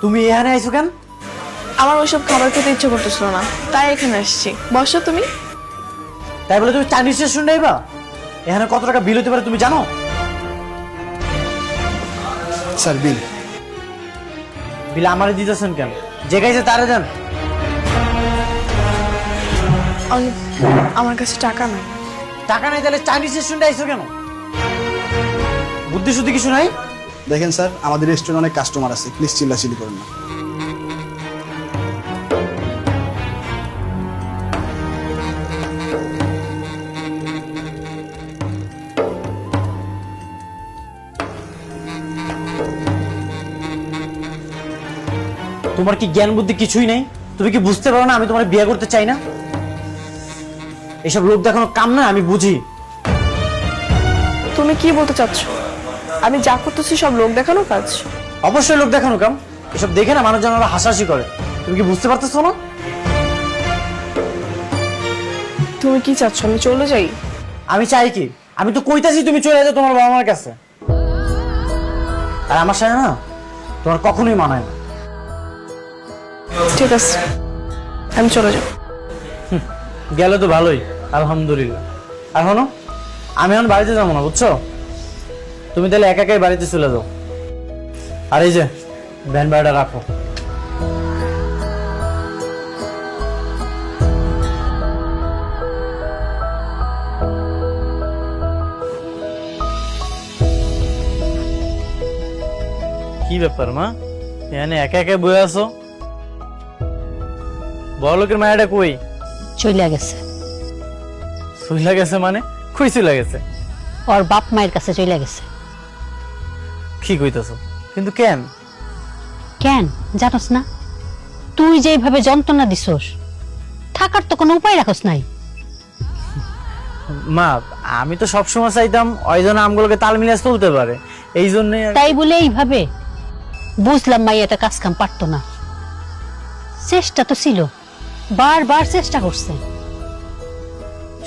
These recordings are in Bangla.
তুমি এখানে আইছো কেন? আমার ওইসব খাবার খেতে ইচ্ছে করতেছিল না, তাই এখানে আসছি। বসো তুমি। তাই বলে তুমি চাইনিজ রেস্টুরেন্টে আইবা? এখানে কত টাকা বিল হতে পারে তুমি জানো? স্যার বিল। বিল আমারে দিতেছেন কেন? যে গাইছে তারে দেন। আমার কাছে টাকা নাই। টাকা নাই তাহলে চাইনিজ রেস্টুরেন্টে আইছো কেন? বুদ্ধি শুদ্ধি কিছু নাই? দেখেন স্যার, আমাদের রেস্টুরেন্টে অনেক কাস্টমার আছে, প্লিজ চিল্লাচিল্লি করেন না। তোমার কি জ্ঞান বুদ্ধি কিছুই নেই? তুমি কি বুঝতে পারো না আমি তোমার বিয়ে করতে চাই না? এসব লোক দেখানো কাম না, আমি বুঝি। তুমি কি বলতে চাচ্ছ? আমি যা করতেছি সব লোক দেখানো কাজ? অবশ্যই লোক দেখানো কাম। এসব দেখে না মানুষজন আরো হাসাহাসি করে। তুমি কি বুঝতে পারতেছো না? তুমি কি চাচ্ছ আমি চলে যাই? আমি চাই কি? আমি তো কইতাছি তুমি চলে যাও তোমার বাবা মার কাছে। আর আমার সাথে না তোমার কখনোই মানায় না। ঠিক আছে, আমি চলে যাব। গেলে তো ভালোই, আলহামদুলিল্লাহ। আর শোনো, আমি এখন বাড়িতে যাবো না, বুঝছো? তুমি তাহলে একা একাই বাড়িতে চলে যাও। আর এই যে ভ্যান ভাড়াটা রাখো। কি ব্যাপার মা, এখানে একা একা বয়ে আছো? বড় লোকের মায়াটা কই? চইলা গেছে। চইলা গেছে মানে? কই চইলা গেছে? ওর বাপ মায়ের কাছে চইলা গেছে। কি কইতাছো? কিন্তু কেন? কেন জানোস না? তুই যেভাবে যন্ত্রণা দিছস, থাকার তো কোনো উপায় রাখস নাই। মা, আমি তো সবসময় চাইতাম ওইজন আমগুলোকে তাল মিলিয়ে চলতে পারে, এই জন্য। তাই বলে এইভাবে? বুঝলাম মাইয়াটা কাজ কাম পারতো না। চেষ্টা তো ছিল, বারবার চেষ্টা করছে।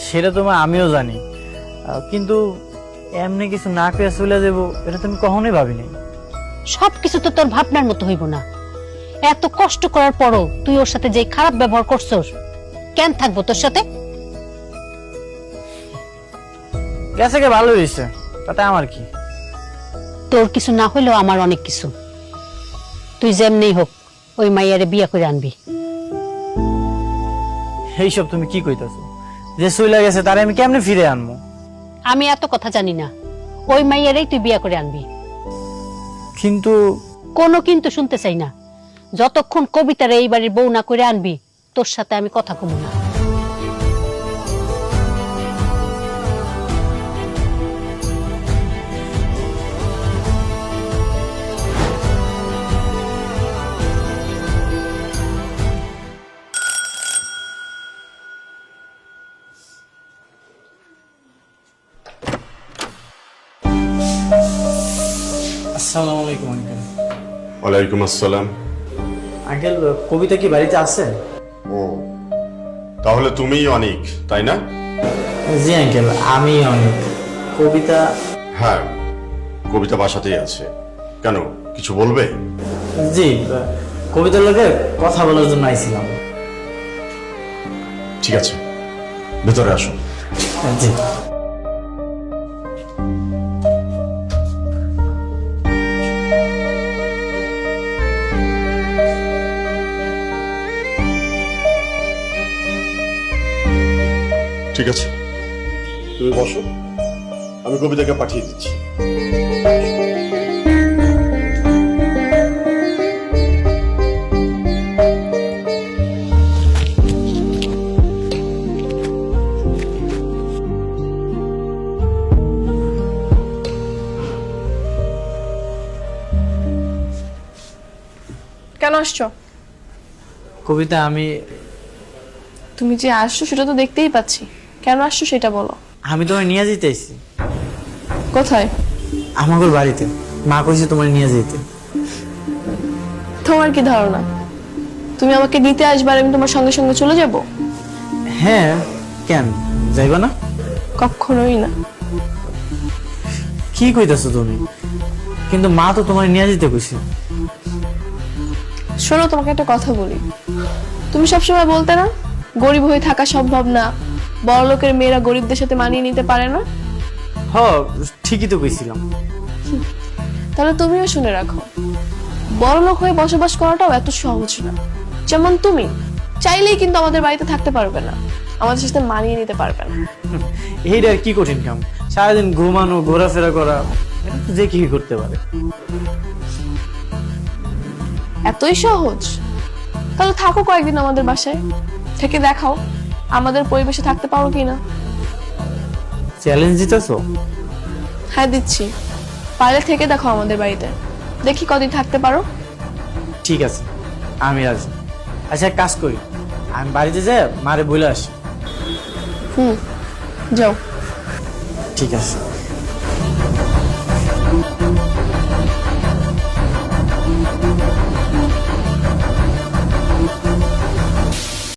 সেটা তো মা আমিও জানি, কিন্তু এমনি কিছু না পেয়ে চলে যাবো এটা তুমি কখনোই ভাবিনি। সবকিছু তো তোর ভাবনার মতো হইব না। এত কষ্ট করার পরও তুই ওর সাথে যে খারাপ ব্যবহার করছস, কেন থাকবো তোর সাথে? গেছে কে ভালো হয়েছে, তাতে আমার কি? তোর কিছু না হইলেও আমার অনেক কিছু। তুই যেমনি হোক ওই মাইয়ারে বিয়া করে আনবি। এইসব তুমি কি কইতাছো? যে চইলা গেছে তারে আমি কেমনে ফিরে আনবো? আমি এত কথা জানি না, ওই মাইয়ারেই তুই বিয়া করে আনবি। কিন্তু কোনো কিন্তু শুনতে চাই না। যতক্ষণ কবিতারে এই বাড়ির বউ না করে আনবি, তোর সাথে আমি কথা কমু না। আসসালামু আলাইকুম আঙ্কেল। ওয়ালাইকুম আসসালাম। আঙ্কেল, কবিতা কি বাড়িতে আছে? ও, তাহলে তুমিই অনিক, তাই না? জি আঙ্কেল, আমি অনেক। কবিতা? হ্যাঁ, কবিতা বাসাতেই আছে। কেন, কিছু বলবে? জি, কবিতার লোকে কথা বলার জন্য আইছিলাম। ঠিক আছে, ভেতরে আসো। জি। ঠিক আছে, তুমি বসো, আমি কবিতাকে পাঠিয়ে দিচ্ছি। কেন আসছো? কবিতা, আমি তুমি যে আসছো সেটা তো দেখতেই পাচ্ছি। কেন আসছো সেটা বলো। আমি তোমায় নিয়ে যেতে আইছি। কোথায়? আমাদের বাড়িতে। মা কইছে তোমায় নিয়ে যেতে। তোমার কি ধারণা তুমি আমাকে নিতে আসবে আর আমি তোমার সঙ্গে সঙ্গে চলে যাব? হ্যাঁ, কেন যাইবা না? কখনোই না। কি কইতাছো তুমি? কিন্তু মা তো তোমায় নিয়ে যেতে কইছে। শোনো, তোমাকে একটা কথা বলি। তুমি সবসময় বলতে না গরিব হয়ে থাকা সম্ভব না, বড় লোকের মেয়েরা গরিবদের সাথে মানিয়ে নিতে পারে না। হ, ঠিকই তো কইছিলাম। তাহলে তুমিও শুনে রাখো, বড় লোক হয়ে বসবাস করাটাও এত সহজ না। যেমন তুমি চাইলেই কিন্তু আমাদের বাড়িতে থাকতে পারবে না, আমাদের সাথে মানিয়ে নিতে পারবে না। এইটা আর কি কঠিন কাম? সারাদিন ঘুমানো, ঘোরাফেরা করা, এটা তো যে কি করতে পারে। এতই সহজ? তাহলে থাকো কয়েকদিন আমাদের বাসায়, থেকে দেখাও আমাদের পরিবেশে থাকতে পারো কিনা। চ্যালেঞ্জ দিতেছো? হ্যাঁ দিচ্ছি, পারলে থেকে দেখো আমাদের বাড়িতে, দেখি কদিন থাকতে পারো। ঠিক আছে, আমি রাজি। আচ্ছা, এক কাজ করি, আমি বাড়িতে যাই মারে বলে আসি। যাও। ঠিক আছে।